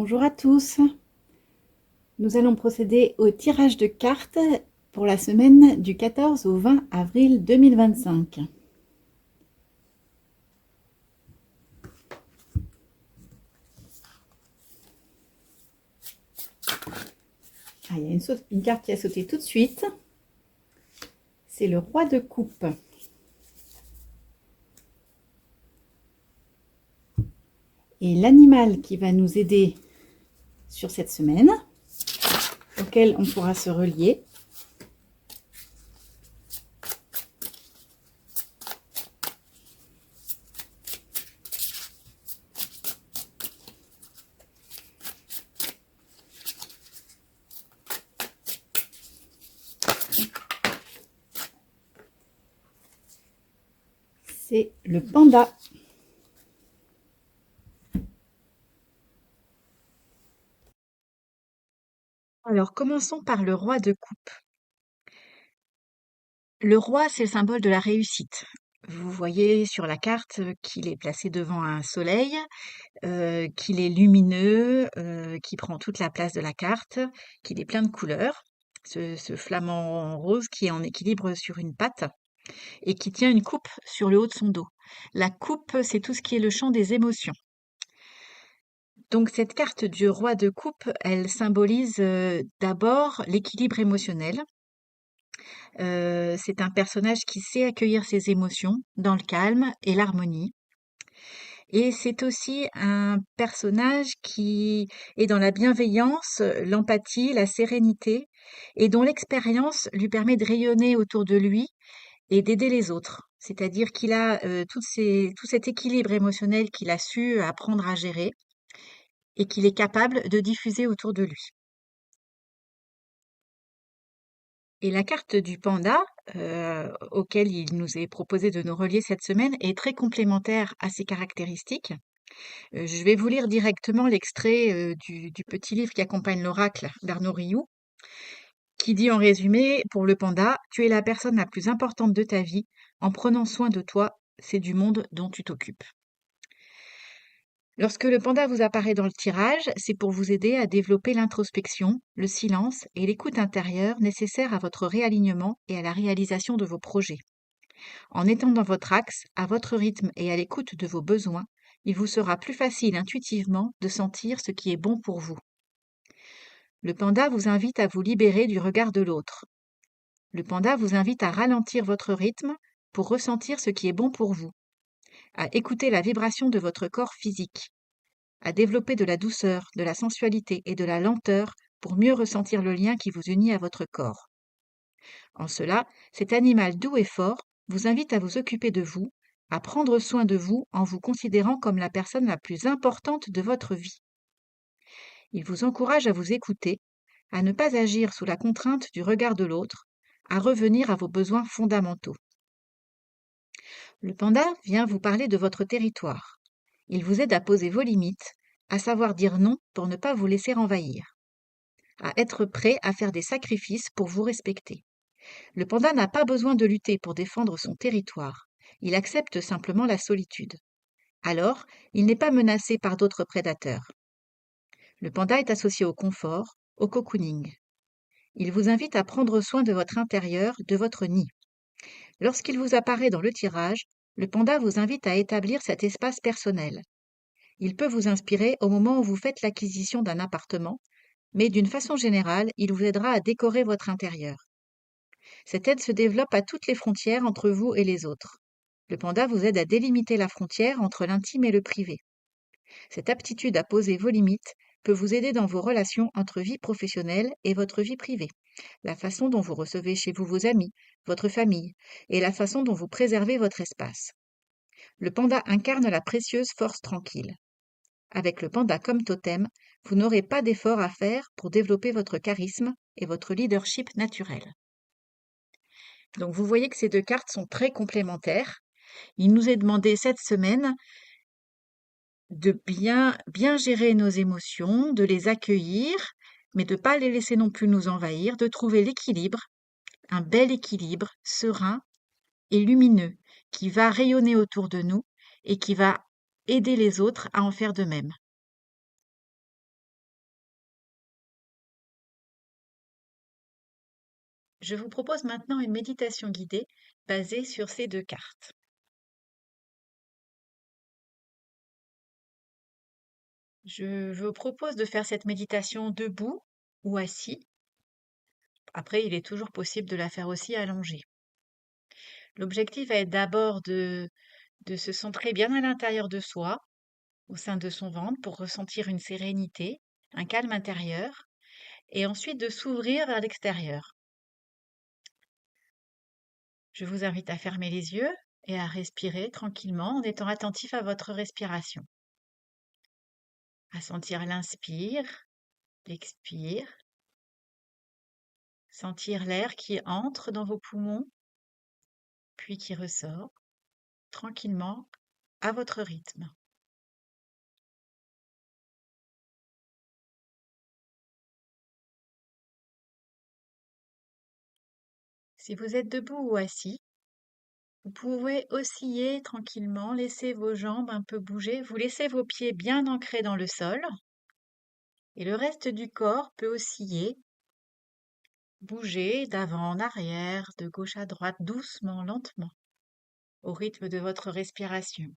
Bonjour à tous. Nous allons procéder au tirage de cartes pour la semaine du 14 au 20 avril 2025. Il y a une carte qui a sauté tout de suite. C'est le roi de coupe. Et l'animal qui va nous aider sur cette semaine, auquel on pourra se relier, c'est le panda. Alors, commençons par le roi de coupe. Le roi, c'est le symbole de la réussite. Vous voyez sur la carte qu'il est placé devant un soleil, qu'il est lumineux, qui prend toute la place de la carte, qu'il est plein de couleurs. Ce flamant rose qui est en équilibre sur une patte et qui tient une coupe sur le haut de son dos. La coupe, c'est tout ce qui est le champ des émotions. Donc cette carte du roi de coupe, elle symbolise d'abord l'équilibre émotionnel. C'est un personnage qui sait accueillir ses émotions dans le calme et l'harmonie. Et c'est aussi un personnage qui est dans la bienveillance, l'empathie, la sérénité, et dont l'expérience lui permet de rayonner autour de lui et d'aider les autres. C'est-à-dire qu'il a tout cet équilibre émotionnel qu'il a su apprendre à gérer et qu'il est capable de diffuser autour de lui. Et la carte du panda, auquel il nous est proposé de nous relier cette semaine, est très complémentaire à ses caractéristiques. Je vais vous lire directement l'extrait du petit livre qui accompagne l'oracle d'Arnaud Rioux, qui dit en résumé, pour le panda, tu es la personne la plus importante de ta vie. En prenant soin de toi, c'est du monde dont tu t'occupes. Lorsque le panda vous apparaît dans le tirage, c'est pour vous aider à développer l'introspection, le silence et l'écoute intérieure nécessaires à votre réalignement et à la réalisation de vos projets. En étant dans votre axe, à votre rythme et à l'écoute de vos besoins, il vous sera plus facile intuitivement de sentir ce qui est bon pour vous. Le panda vous invite à vous libérer du regard de l'autre. Le panda vous invite à ralentir votre rythme pour ressentir ce qui est bon pour vous, à écouter la vibration de votre corps physique, à développer de la douceur, de la sensualité et de la lenteur pour mieux ressentir le lien qui vous unit à votre corps. En cela, cet animal doux et fort vous invite à vous occuper de vous, à prendre soin de vous en vous considérant comme la personne la plus importante de votre vie. Il vous encourage à vous écouter, à ne pas agir sous la contrainte du regard de l'autre, à revenir à vos besoins fondamentaux. Le panda vient vous parler de votre territoire. Il vous aide à poser vos limites, à savoir dire non pour ne pas vous laisser envahir, à être prêt à faire des sacrifices pour vous respecter. Le panda n'a pas besoin de lutter pour défendre son territoire. Il accepte simplement la solitude. Alors, il n'est pas menacé par d'autres prédateurs. Le panda est associé au confort, au cocooning. Il vous invite à prendre soin de votre intérieur, de votre nid. Lorsqu'il vous apparaît dans le tirage, le panda vous invite à établir cet espace personnel. Il peut vous inspirer au moment où vous faites l'acquisition d'un appartement, mais d'une façon générale, il vous aidera à décorer votre intérieur. Cette aide se développe à toutes les frontières entre vous et les autres. Le panda vous aide à délimiter la frontière entre l'intime et le privé. Cette aptitude à poser vos limites peut vous aider dans vos relations entre vie professionnelle et votre vie privée, la façon dont vous recevez chez vous vos amis, votre famille, et la façon dont vous préservez votre espace. Le panda incarne la précieuse force tranquille. Avec le panda comme totem, vous n'aurez pas d'effort à faire pour développer votre charisme et votre leadership naturel. Donc vous voyez que ces deux cartes sont très complémentaires. Il nous est demandé cette semaine de bien gérer nos émotions, de les accueillir, mais de ne pas les laisser non plus nous envahir, de trouver l'équilibre, un bel équilibre, serein et lumineux, qui va rayonner autour de nous et qui va aider les autres à en faire de même. Je vous propose maintenant une méditation guidée basée sur ces deux cartes. Je vous propose de faire cette méditation debout ou assis. Après, il est toujours possible de la faire aussi allongée. L'objectif va être d'abord de se centrer bien à l'intérieur de soi, au sein de son ventre, pour ressentir une sérénité, un calme intérieur, et ensuite de s'ouvrir vers l'extérieur. Je vous invite à fermer les yeux et à respirer tranquillement en étant attentif à votre respiration, à sentir l'inspire, l'expire, sentir l'air qui entre dans vos poumons, puis qui ressort tranquillement à votre rythme. Si vous êtes debout ou assis, vous pouvez osciller tranquillement, laisser vos jambes un peu bouger, vous laissez vos pieds bien ancrés dans le sol et le reste du corps peut osciller, bouger d'avant en arrière, de gauche à droite, doucement, lentement, au rythme de votre respiration.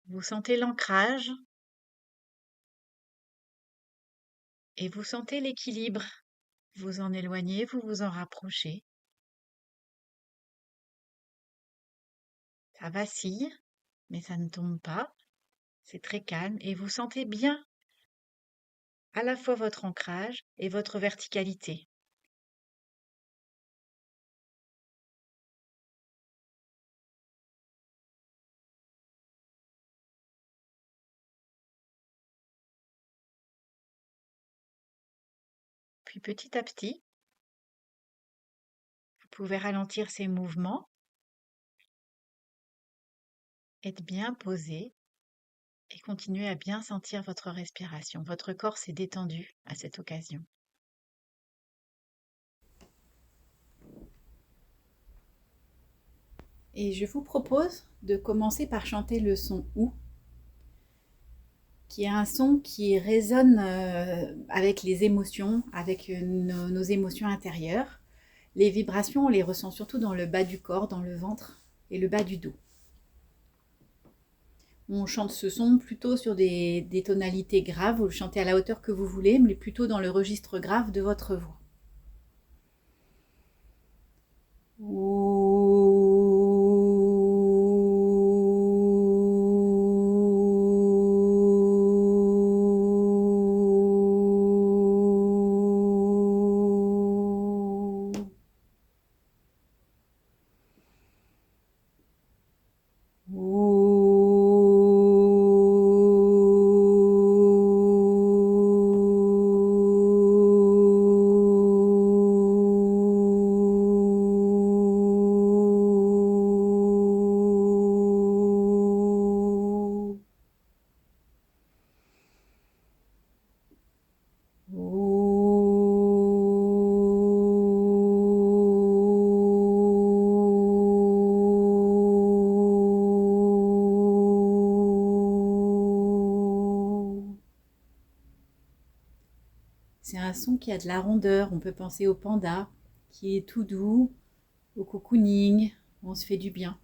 Vous sentez l'ancrage et vous sentez l'équilibre. Vous en éloignez, vous vous en rapprochez. Ça vacille, mais ça ne tombe pas. C'est très calme et vous sentez bien à la fois votre ancrage et votre verticalité. Puis petit à petit, vous pouvez ralentir ces mouvements, être bien posé et continuer à bien sentir votre respiration. Votre corps s'est détendu à cette occasion. Et je vous propose de commencer par chanter le son OU, qui est un son qui résonne avec les émotions, avec nos émotions intérieures. Les vibrations, on les ressent surtout dans le bas du corps, dans le ventre et le bas du dos. On chante ce son plutôt sur des tonalités graves, vous le chantez à la hauteur que vous voulez, mais plutôt dans le registre grave de votre voix. C'est un son qui a de la rondeur. On peut penser au panda, qui est tout doux, au cocooning, où on se fait du bien.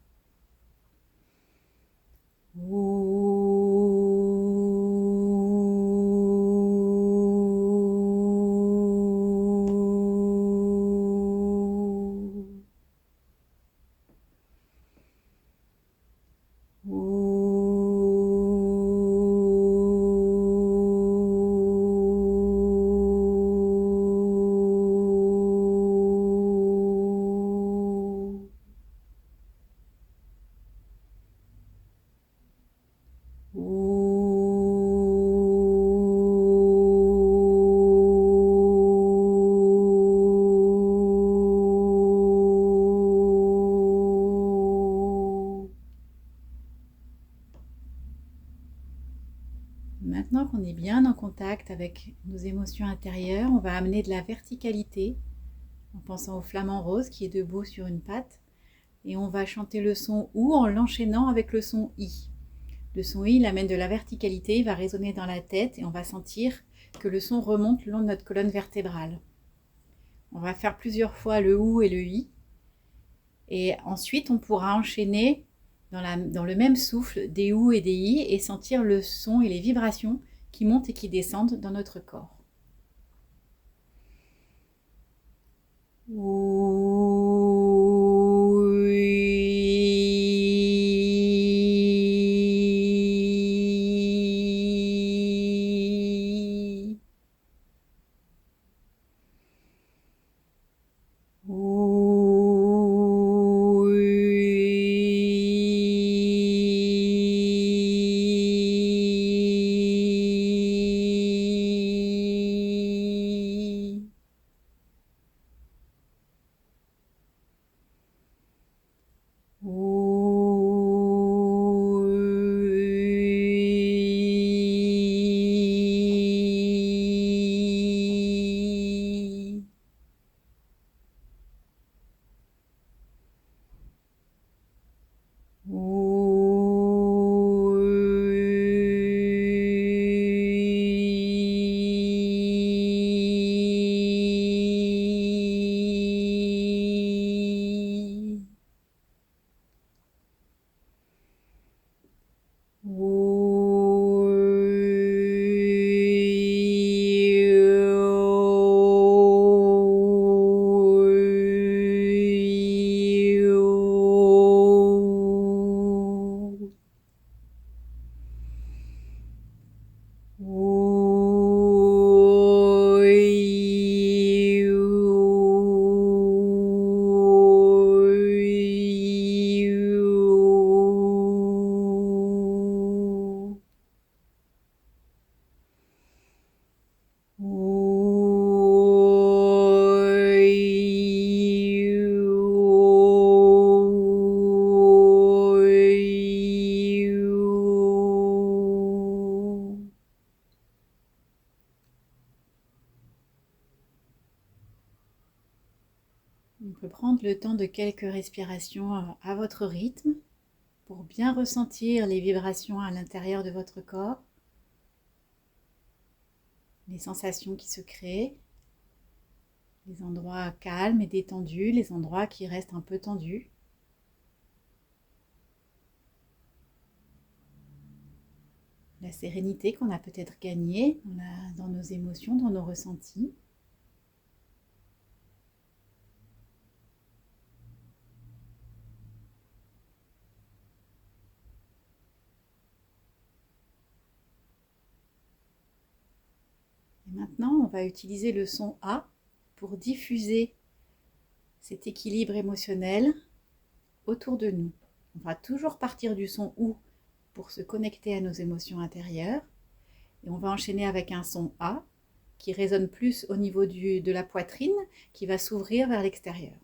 Maintenant qu'on est bien en contact avec nos émotions intérieures, on va amener de la verticalité en pensant au flamant rose qui est debout sur une patte. Et on va chanter le son OU en l'enchaînant avec le son I. Le son I, il amène de la verticalité, il va résonner dans la tête et on va sentir que le son remonte le long de notre colonne vertébrale. On va faire plusieurs fois le OU et le I. Et ensuite, on pourra enchaîner dans le même souffle des OU et des I et sentir le son et les vibrations qui montent et qui descendent dans notre corps. On peut prendre le temps de quelques respirations à votre rythme pour bien ressentir les vibrations à l'intérieur de votre corps, les sensations qui se créent, les endroits calmes et détendus, les endroits qui restent un peu tendus. La sérénité qu'on a peut-être gagnée dans nos émotions, dans nos ressentis. Et maintenant, on va utiliser le son A pour diffuser cet équilibre émotionnel autour de nous. On va toujours partir du son OU pour se connecter à nos émotions intérieures. Et on va enchaîner avec un son A qui résonne plus au niveau de la poitrine, qui va s'ouvrir vers l'extérieur.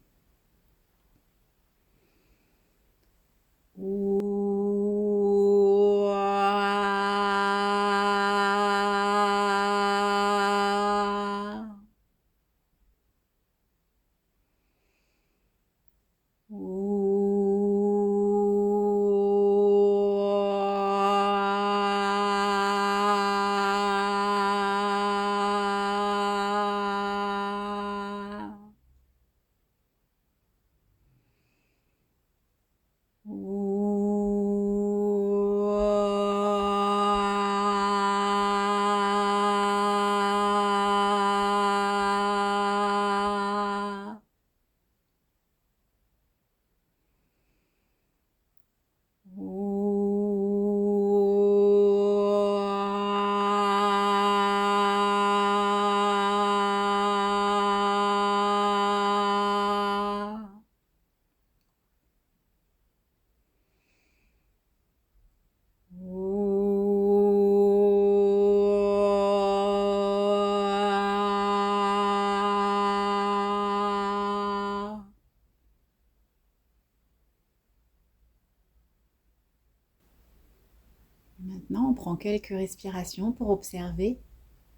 Maintenant, on prend quelques respirations pour observer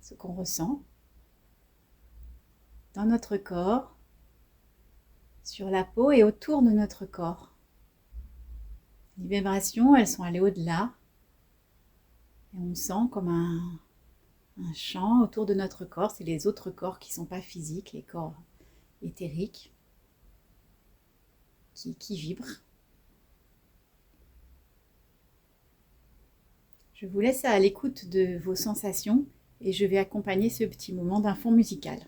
ce qu'on ressent dans notre corps, sur la peau et autour de notre corps. Les vibrations, elles sont allées au-delà et on sent comme un champ autour de notre corps. C'est les autres corps qui ne sont pas physiques, les corps éthérique qui vibre. Je vous laisse à l'écoute de vos sensations et je vais accompagner ce petit moment d'un fond musical.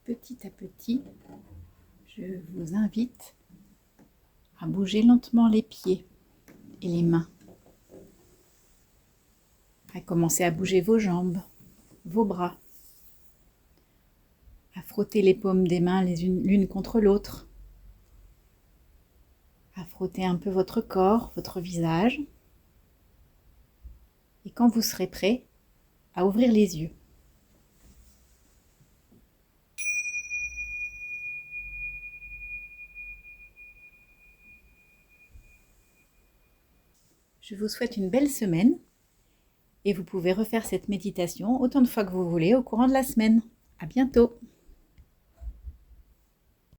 Petit à petit, je vous invite à bouger lentement les pieds et les mains, à commencer à bouger vos jambes, vos bras, à frotter les paumes des mains l'une contre l'autre, à frotter un peu votre corps, votre visage, et quand vous serez prêt, à ouvrir les yeux. Je vous souhaite une belle semaine et vous pouvez refaire cette méditation autant de fois que vous voulez au courant de la semaine. À bientôt!